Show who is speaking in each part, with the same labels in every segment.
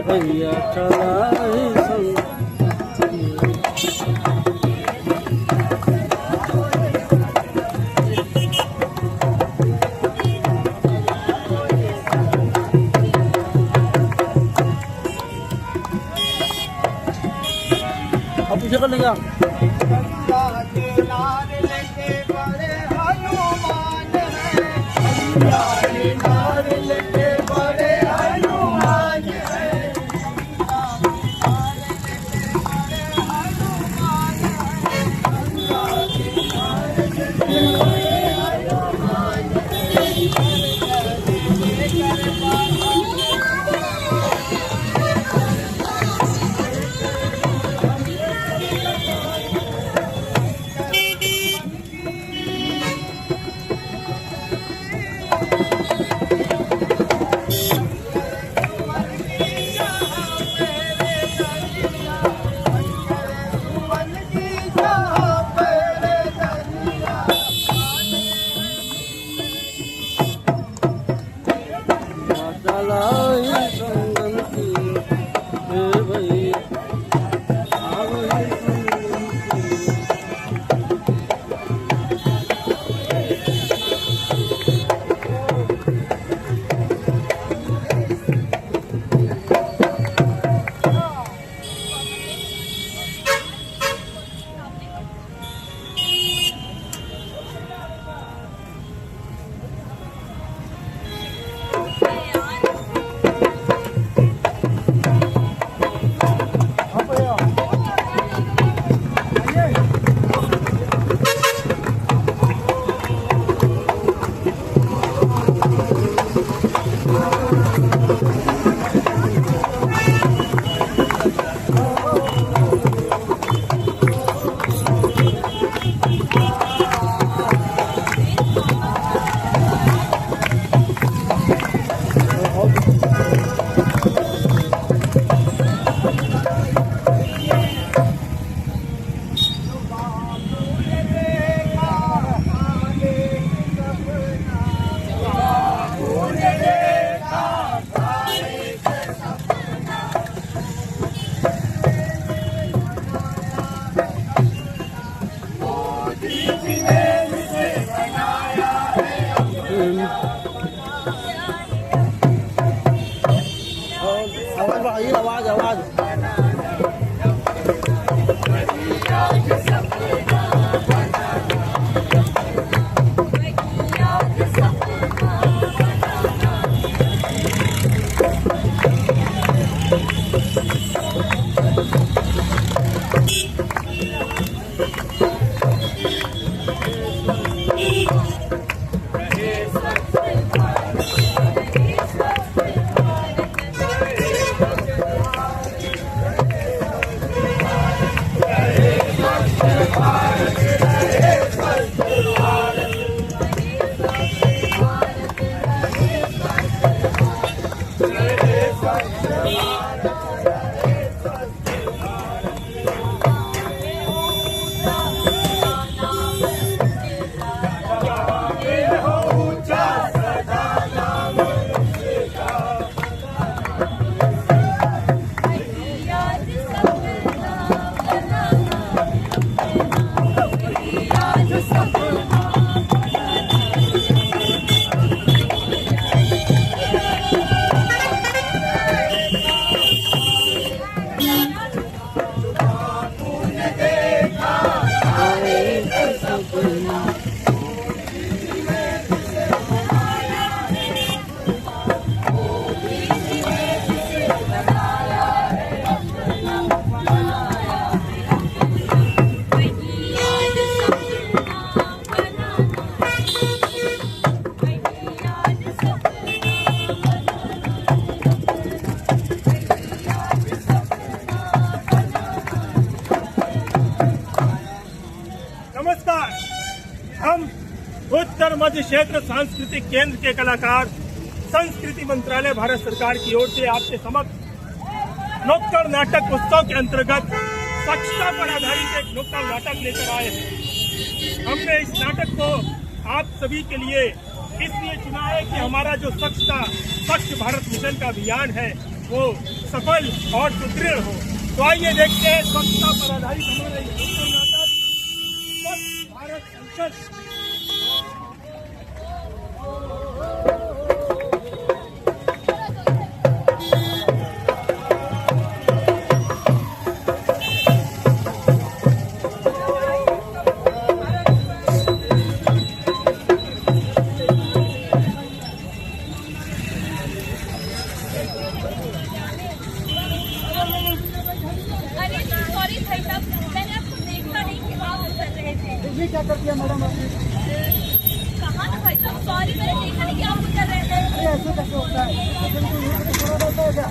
Speaker 1: भैया चलाए संग अब पीछे कर लेंगे आवाज
Speaker 2: नमस्कार। हम उत्तर मध्य क्षेत्र सांस्कृतिक केंद्र के कलाकार संस्कृति मंत्रालय भारत सरकार की ओर से आपके समक्ष नुक्कड़ नाटक उत्सव के अंतर्गत स्वच्छता पर आधारित एक नुक्कड़ नाटक लेकर आए हैं। हमने इस नाटक को आप सभी के लिए इसलिए चुना है कि हमारा जो स्वच्छ भारत मिशन का अभियान है वो सफल और सुदृढ़ हो। तो आइए देखते हैं स्वच्छता पर आधारित हमारा ये नुक्कड़ नाटक स्वच्छ भारत मिशन।
Speaker 3: क्या कर दिया मैडम आपने?
Speaker 4: कहाँ था भाई साहब? सॉरी, मैंने देखा नहीं कि आप कुछ कर रहे थे।
Speaker 3: अरे ऐसे कैसे होता है? ऐसे तो ये तो थोड़ा रहता है क्या?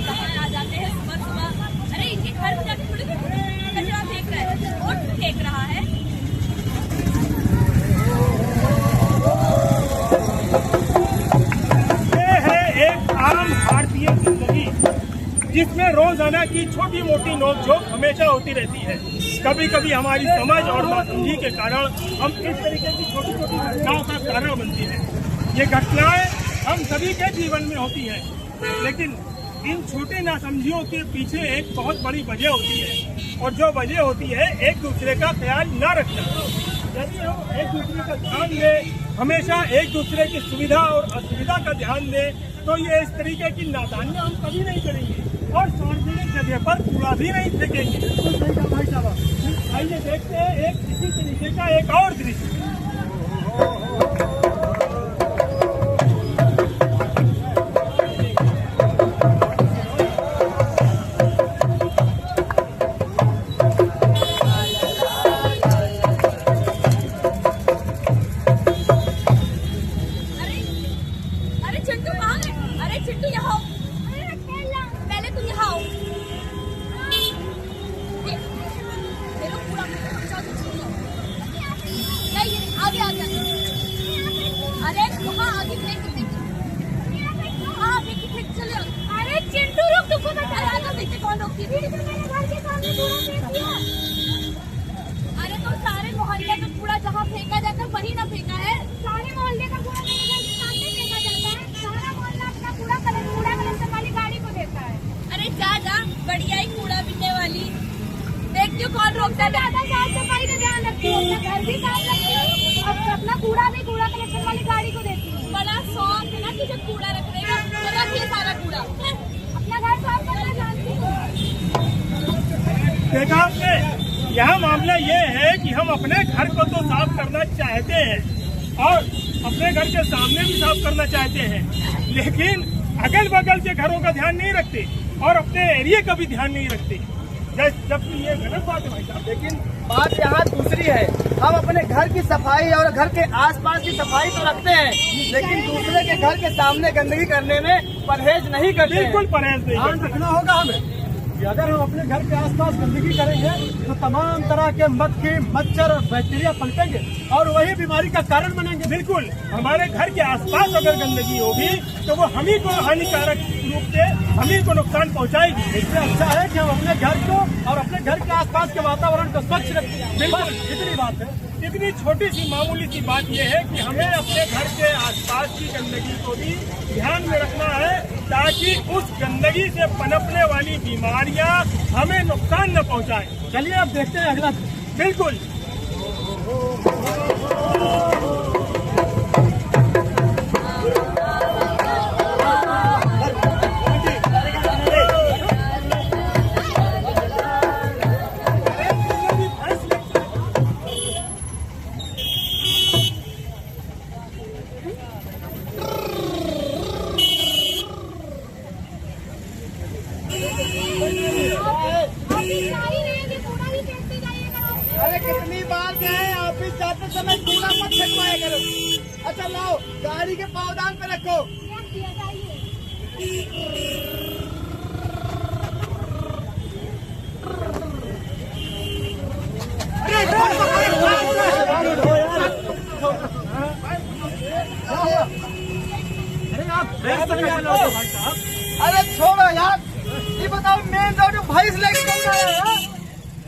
Speaker 4: कहाँ आ जाते हैं सुबह सुबह? अरे इनके घर में जाके थोड़ी कचरा फेंक रहा है और फेंक रहा है।
Speaker 2: ये है एक आम भारतीय जिंदगी जिसमें रोजाना की छोटी मोटी नोकझोंक हमेशा होती रहती है। कभी कभी हमारी समझ और नासमझी के कारण हम इस तरीके की छोटी छोटी घटनाओं का कारण बनती है। ये घटनाएं हम सभी के जीवन में होती है, लेकिन इन छोटी नासमझियों के पीछे एक बहुत बड़ी वजह होती है, और जो वजह होती है एक दूसरे का ख्याल न रखना। यदि हम एक दूसरे का ध्यान दें, हमेशा एक दूसरे की सुविधा और असुविधा का ध्यान दें, तो ये इस तरीके की नादानियां हम कभी नहीं करेंगे और सार्वजनिक जगह पर कूड़ा भी नहीं फेंकेंगे।
Speaker 3: बिल्कुल सही कहा भाई साहब।
Speaker 2: आइए देखते हैं एक इसी तरीके का एक और दृश्य।
Speaker 4: अरे चिंटू कहाँ है? अरे चिंटू यहाँ आओ। पहले तुम यहाँ आओ। मेरा पूरा नहीं, आगे आगे। अरे वहाँ आगे फेंक। हाँ देखिए फेंक चले। अरे चिंटू रुक, तुमको मैं डरा दो। देखते कौन रोकती है? मेरे घर के सामने कूड़ा फेंक दिया। अरे तो सारे मोहल्ले में कूड़ा जहाँ फेंका जाता है वही ना फेंका है। सारे मोहल्ले का कूड़ा मेरे घर के सामने फेंका जाता है। सारा मोहल्ला अपना कूड़ा कलेक्शन वाली गाड़ी को देता है। अरे जा बढ़िया ही कूड़ा बिकने वाली। देखती हूँ कौन रोकता है। ज्यादा साफ सफाई का ध्यान रखती हूँ, अपना घर भी साफ रखती हूँ, अब अपना कूड़ा भी कूड़ा कलेक्शन वाली गाड़ी को देती हूँ। बड़ा शौक है ना तुझे कूड़ा रखने का। तो रखिए सारा कूड़ा, अपना घर साफ करना जानती हूँ।
Speaker 2: देखा आपने, यहाँ मामला ये है कि हम अपने घर को तो साफ करना चाहते हैं और अपने घर के सामने भी साफ करना चाहते हैं, लेकिन अगल बगल के घरों का ध्यान नहीं रखते और अपने एरिया का भी ध्यान नहीं रखते, जबकि ये गलत बात है भाई साहब।
Speaker 3: लेकिन बात यहाँ दूसरी है। हम अपने घर की सफाई और घर के आसपास की सफाई तो रखते हैं, लेकिन दूसरे के घर के सामने गंदगी करने में परहेज नहीं करते।
Speaker 2: बिल्कुल परहेज नहीं
Speaker 3: ध्यान रखना होगा हमें कि अगर हम अपने घर के आसपास गंदगी करेंगे तो तमाम तरह के मक्खी, मच्छर और बैक्टीरिया पनपेंगे और वही बीमारी का कारण बनेंगे।
Speaker 2: बिल्कुल, हमारे घर के आसपास अगर गंदगी होगी तो वो हम ही को हानिकारक रूप से हम ही को नुकसान पहुंचाएगी।
Speaker 3: इससे अच्छा है कि हम अपने घर को और अपने घर के आसपास के वातावरण को स्वच्छ रखें।
Speaker 2: बिल्कुल,
Speaker 3: इतनी बात है।
Speaker 2: इतनी छोटी सी मामूली सी बात यह है कि हमें अपने घर के आसपास की गंदगी को भी ध्यान में रखना है, ताकि उस गंदगी से पनपने वाली बीमारियां हमें नुकसान न पहुंचाएं।
Speaker 3: चलिए अब देखते हैं अगला।
Speaker 2: बिल्कुल।
Speaker 3: अरे कितनी बार कहे ऑफिस जाते समय कूड़ा मत फेंकवाया करो। अच्छा लाओ, गाड़ी के पावदान पे रखो।
Speaker 2: भाई साहब।
Speaker 3: अरे छोड़ो यार, ये बताओ मेन रोड में भैंस लेके कौन आया है?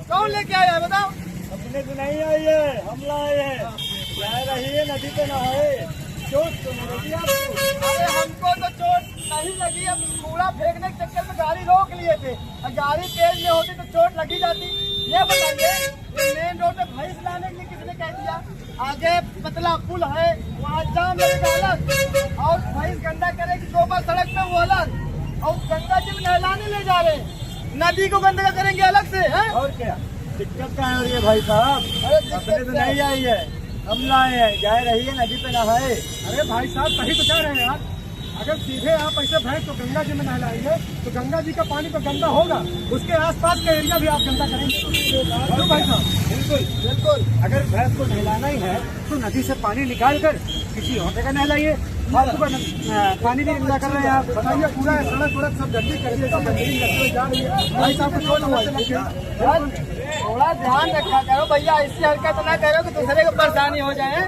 Speaker 3: कौन लेके आया है बताओ?
Speaker 2: अपने तो नहीं आई है, हम लाए हैं। जा रही है नदी पे नहाए, चोट तो नहीं लगी आपको?
Speaker 3: अरे हमको तो चोट नहीं लगी, अब कूड़ा फेंकने के चक्कर में गाड़ी रोक लिए थे। गाड़ी तेज में होती तो चोट लगी जाती। ये बताइए, ये मेन रोड पे भैंस लाने के लिए किसने कह दिया? आगे पतला पुल है, वहाँ जाम लगेगा अलग, और भैंस गंदा करेगी गोबर सड़क पे वो अलग, और गंगा जी में नहलाने ले जा रहे हैं, नदी को गंदा करेंगे अलग से है?
Speaker 2: और क्या दिक्कत क्या है भाई साहब?
Speaker 3: अरे
Speaker 2: अपने तो नहीं आई है, हम लाए हैं। जा रही है नदी पे नहाए। अरे भाई साहब सही बता रहे हैं यार। अगर सीधे आप ऐसे भैंस तो गंगा जी में नहलाएंगे तो गंगा जी का पानी तो गंदा होगा, उसके आसपास का एरिया भी आप गंदा करेंगे। तो भाई साहब बिल्कुल बिल्कुल, अगर भैंस को नहलाना ही है तो नदी से पानी निकाल कर किसी और जगह नहलाइए। पानी भी गंदा कर रहे हैं आप। बताइए, पूरा सड़क वड़क सब गंदी कर दिए, सब गंदगी करते हुए जा रही है। भाई साहब को चोट हुआ है।
Speaker 3: थोड़ा ध्यान रखा करो भैया, ऐसी हरकत ना करो कि दूसरे को परेशानी हो जाए।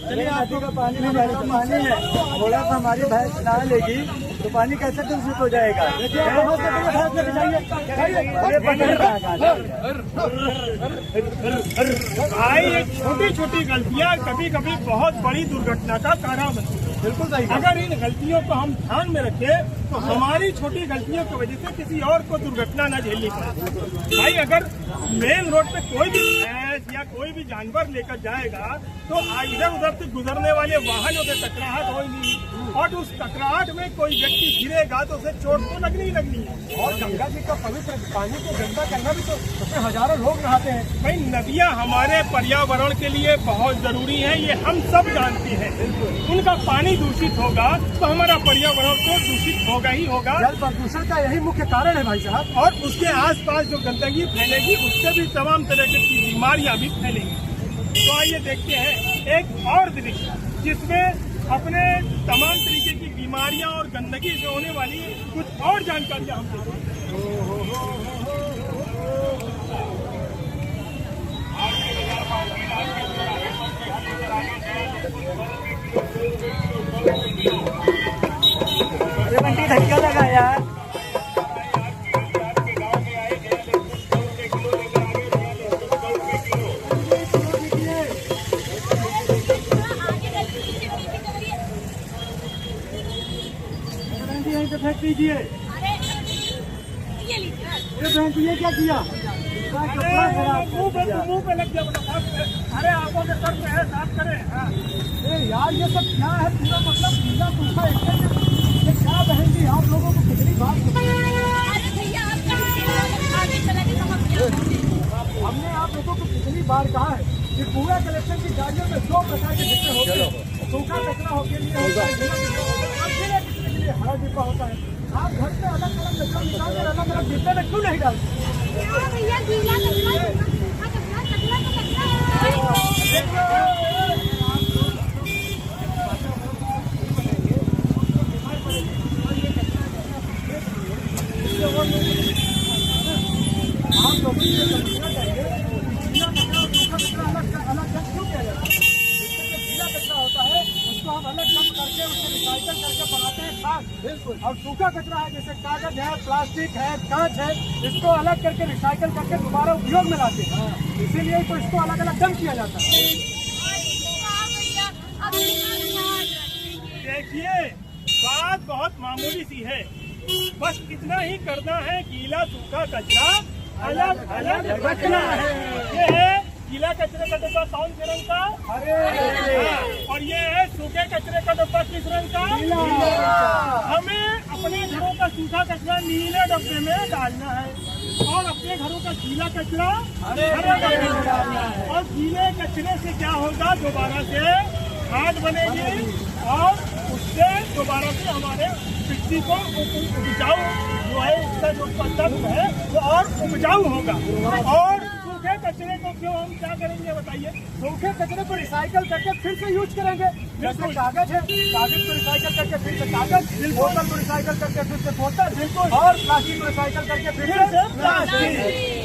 Speaker 2: चलिए, नदी का पानी भी पानी है, थोड़ा सा हमारी भैंस नहा लेगी तो पानी कैसे दूषित हो जाएगा? भाई, ये छोटी छोटी गलतियाँ कभी कभी बहुत बड़ी दुर्घटना का कारण बनती है। बिल्कुल सही। अगर इन गलतियों को हम ध्यान में रखें तो हमारी छोटी गलतियों की वजह से किसी और को दुर्घटना न झेलनी पड़े। भाई, अगर मेन रोड पे कोई भी भैंस या कोई भी जानवर लेकर जाएगा तो इधर उधर से गुजरने वाले वाहनों से टकराहट होगी, और उस टकराहट में कोई व्यक्ति गिरेगा तो उसे चोट तो लगनी ही लगनी है। और गंगा जी का पवित्र पानी को गंदा करना भी तो उसमें हजारों लोग नहाते हैं। भाई, नदियाँ हमारे पर्यावरण के लिए बहुत जरूरी है, ये हम सब जानते हैं। उनका पानी दूषित होगा तो हमारा पर्यावरण तो दूषित होगा ही होगा। जल प्रदूषण का यही मुख्य कारण है भाई साहब। और उसके आसपास जो गंदगी फैलेगी उससे भी तमाम तरह की बीमारियां भी फैलेंगी। तो आइए देखते हैं एक और दृश्य जिसमें अपने तमाम तरीके की बीमारियां और गंदगी से होने वाली कुछ और जानकारियां हम देते हैं। धक्का लगा यार। फेंक दीजिए। ये क्या किया? मुंह पे लग गया। अरे आंखों के सर पे है, साफ करें। अरे यार, ये सब क्या है? पूरा मतलब पूरा सूखा ये क्या बहनजी, आप लोगों को कितनी बात हमने आप लोगों को कितनी बार कहा है कि पूरा कलेक्शन की गाड़ियों में 2 प्रकार के डिब्बे होते हैं। सूखा कचरा होके लिए होता है, हरा डिब्बा होता है। आप घर से अलग अलग कचरा निकाल कर अलग अलग डिब्बे में क्यों नहीं डालते? आप लोग समझना चाहिए, गीला कचरा और सूखा कचरा अलग क्यों किया जाता है? गीला कचरा होता है उसको हम अलग डंप करके उसको रिसाइकल करके बनाते हैं खाद। बिल्कुल। और सूखा कचरा है जैसे कागज है, प्लास्टिक है, कांच है, इसको अलग करके रिसाइकल करके दोबारा उपयोग में लाते हैं। इसीलिए तो इसको अलग अलग डंप किया जाता है। देखिए, बात बहुत मामूली सी है, बस इतना ही करना है, गीला सूखा कचरा अलग अलग रखना है। ये है गीला कचरे का डब्बा कौन से रंग का? हरे। और ये है सूखे कचरे का डब्बा किस रंग का? नीला। हमें अपने घरों का सूखा कचरा नीले डब्बे में डालना है और अपने घरों का गीला कचरा हरे डब्बे में डालना है। और गीले कचरे से क्या होगा? दोबारा से खाद बनेगी और उससे दोबारा से हमारे मिट्टी को उपजाऊ जो है, उसका जो तत्व है वो और उपजाऊ होगा। और सूखे कचरे को क्यों हम क्या करेंगे बताइए? सूखे कचरे को रिसाइकल करके फिर से यूज करेंगे। जैसे कागज है, कागज को रिसाइकल करके फिर से कागज, बोतल को रिसाइकल करके फिर से बोतल, और प्लास्टिक को रिसाइकल करके फिर से प्लास्टिक।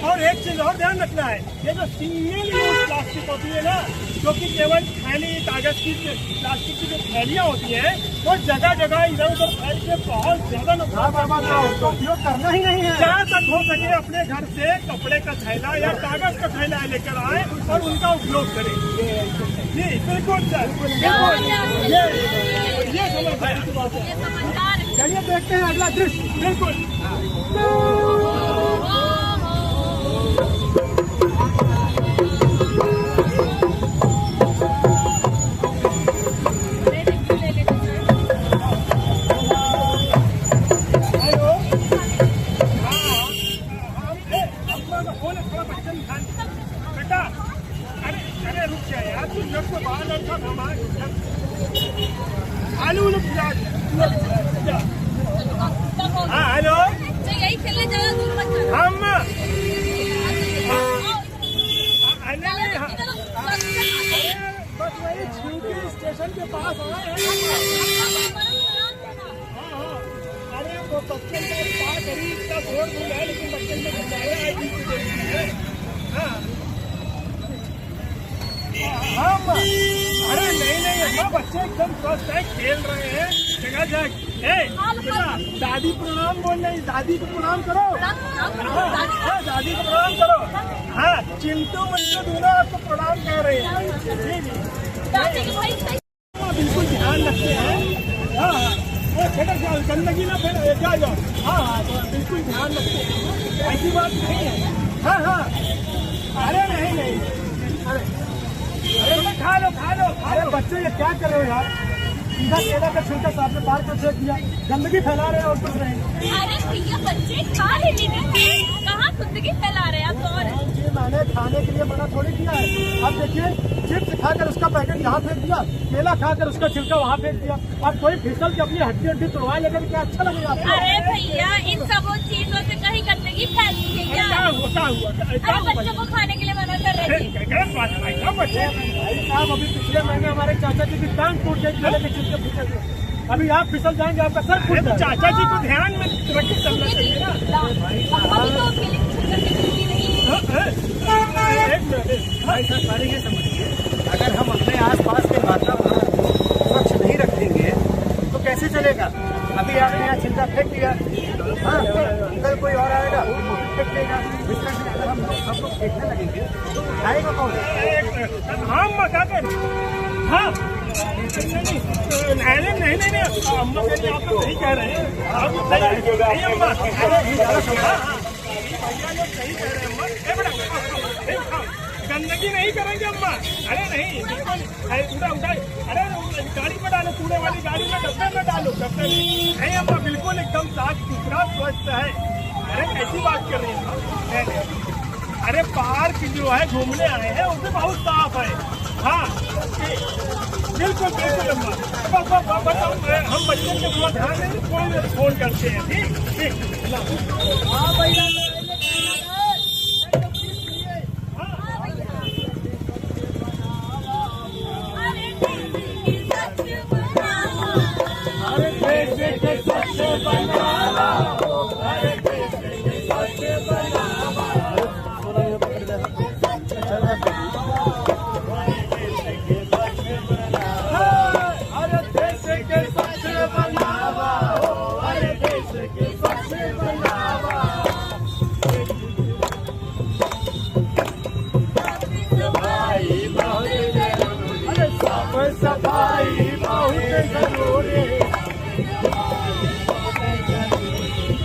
Speaker 2: और एक चीज और ध्यान रखना है, ये जो सिंगल यूज प्लास्टिक होती है ना, जो कि केवल थैली कागज की प्लास्टिक की जो थैलियाँ होती हैं, वो जगह जगह इधर उधर फैल के बहुत ज्यादा नुकसान
Speaker 3: उसका उपयोग करना ही नहीं है।
Speaker 2: जहाँ तक हो सके अपने घर से कपड़े का थैला या कागज का थैला लेकर आए और उनका उपयोग करें। जी बिल्कुल सर, बिल्कुल ये समझदारी की बात है।
Speaker 4: ये समझदार है।
Speaker 3: चलिए देखते हैं अगला दृश्य।
Speaker 2: बिल्कुल हेलो, बेटा अरे रुक जा यार, तू जब से बाहर लड़का आलू उलू जा। हाँ हेलो,
Speaker 4: तो यही खेलने जाओ, दूर मत जाओ।
Speaker 2: हम बस वही छुट्टी स्टेशन के पास आए हैं। अरे वो बच्चन का पास अभी इतना जोर दूर है, लेकिन बच्चन में गुजारा है। हाँ हम अरे नहीं अम्मा, बच्चे एकदम स्वस्थ है, खेल रहे हैं जगह जगह। दादी प्रणाम बोल रही, दादी को प्रणाम करो। हाँ, दादी को प्रणाम करो। हाँ चिंटू बच्चों दोनों आपको प्रणाम कर रहे हैं। जी जी बिल्कुल ध्यान रखते हैं। हाँ बेटा गंदगी ना फिर जाओ। हाँ बिल्कुल ध्यान रखते हैं, ऐसी बात नहीं है। हाँ अरे नहीं अरे खा लो।
Speaker 3: अरे बच्चे ये क्या कर रहे हो यार? सीधा केला का छिलका साथ में बाहर कर फेंक दिया, गंदगी फैला रहे हैं और कुछ नहीं।
Speaker 4: अरे भैया बच्चे खा लेने देते, कहाँ गंदगी फैला रहे हैं आप तो। और
Speaker 3: ये मैंने खाने के लिए मना थोड़ी किया है। अब देखिए, चिप्स खाकर उसका पैकेट यहाँ फेंक दिया, केला खाकर उसका छिलका वहाँ फेंक दिया। अब कोई फिसल के अपनी हड्डी तोड़वाए लेकर क्या अच्छा लगेगा आपको?
Speaker 4: अरे भैया इन सब चीजों से कहीं गंदगी फैलती है क्या? अरे बच्चों को खाने के लिए मना कर रहे थे।
Speaker 2: गलत बात है बच्चे।
Speaker 3: भाई साहब, अभी पिछले महीने हमारे चाचा जी की टांग टूट गई केले के छिलके फूटे थे। अभी आप फिसल जाएंगे, आपका सर फूट जाएगा।
Speaker 2: चाचा जी को ध्यान में रख के चलना चाहिए ना।
Speaker 3: भाई साहब, सारी ये समझिए, अगर हम अपने आसपास के वातावरण को स्वच्छ नहीं रखेंगे तो कैसे चलेगा? अभी आपने यहाँ छिलका फेंक दिया, हाँ कल कोई और आएगा फेंक देगा। इस तरह से अगर हम सब लोग फेंकने लगेंगे तो उठाएगा कौन?
Speaker 2: हम मजा कर। हाँ नहीं अम्मा के लिए आप तो सही कह रहे हैं। आप नहीं अम्मा, अरे भैया लोग सही कह रहे हैं अम्मा। गंदगी नहीं करेंगे अम्मा। अरे नहीं बिल्कुल उठाए। अरे गाड़ी में डालो, कूड़े वाली गाड़ी में, डब्बे में डालो, डब्बे में नहीं अम्मा, बिल्कुल एकदम साफ सुथरा स्वच्छ है। अरे कैसी बात कर रही है? अरे पार्क जो है घूमने आए हैं उसमें बहुत साफ है। हाँ बिल्कुल अम्मा, हम बच्चों के थोड़ा ध्यान नहीं, कोई फोन करते हैं। ठीक हाँ भैया। सफाई बहुत जरूरी,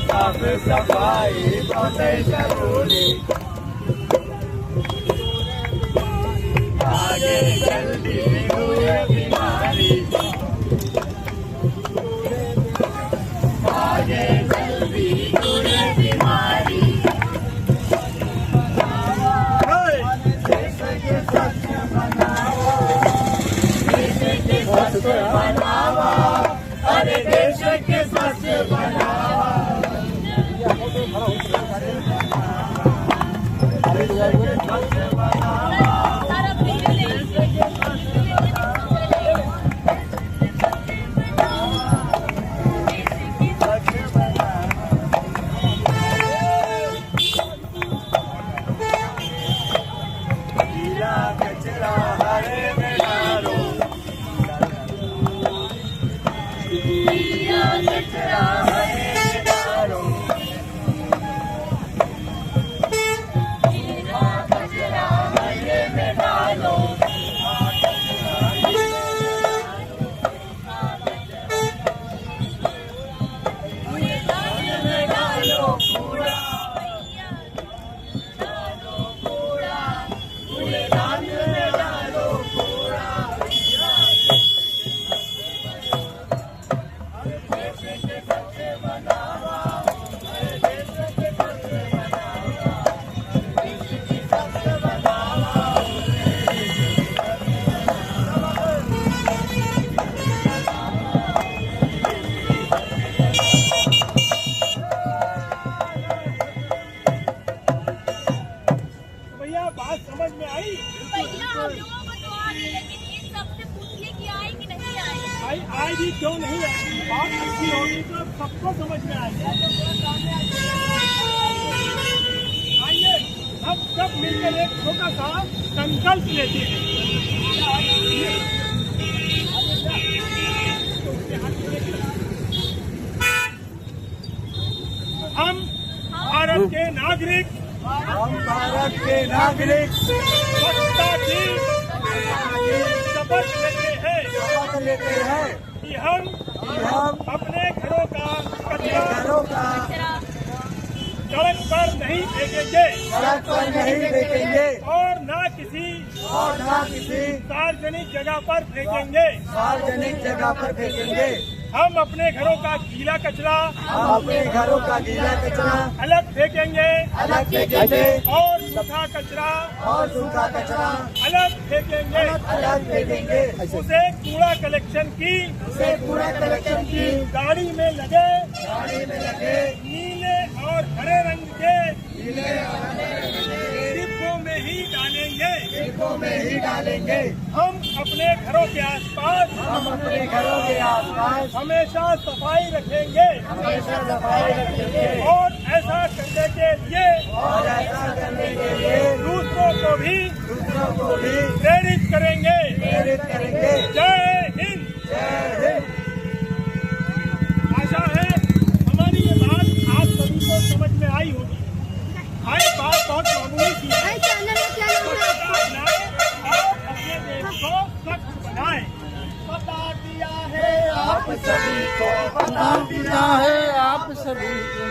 Speaker 2: साफ सफाई बहुत जरूरी। आगे जल्दी हुए बीमारी, आगे जल्दी हुए बीमारी। बनावा, अरे देश के स्वच्छ बनावा। में आई?
Speaker 4: भैया हम लोगों को तो आ रही, लेकिन इन सबसे पूछिए कि आए कि नहीं आए।
Speaker 2: भाई आएगी क्यों नहीं आएगी? बात अच्छी होगी तो सबको समझ में आएगी। आइए हम सब मिलकर एक छोटा सा संकल्प लेते हैं। हम भारत के नागरिक स्वच्छता की शपथ लेते हैं कि हम अपने घरों का कचरा सड़क पर नहीं फेंकेंगे और न किसी सार्वजनिक जगह पर फेंकेंगे। हम अपने घरों का गीला कचरा अलग फेंकेंगे और सूखा कचरा अलग फेंकेंगे। उसे कूड़ा कलेक्शन की गाड़ी में लगे नीले और हरे रंग के डिब्बों में ही डालेंगे। हम अपने घरों के आसपास हमेशा सफाई रखेंगे और ऐसा करने के लिए दूसरों को भी प्रेरित करेंगे। जय हिंद। आशा है हमारी ये बात आप सभी को समझ में आई होगी। भाई बात बहुत मामूली सी है। अपने देश को स्वच्छ बनाएं। बता दिया है आप सभी को,
Speaker 1: बता दिया है आप सभी को।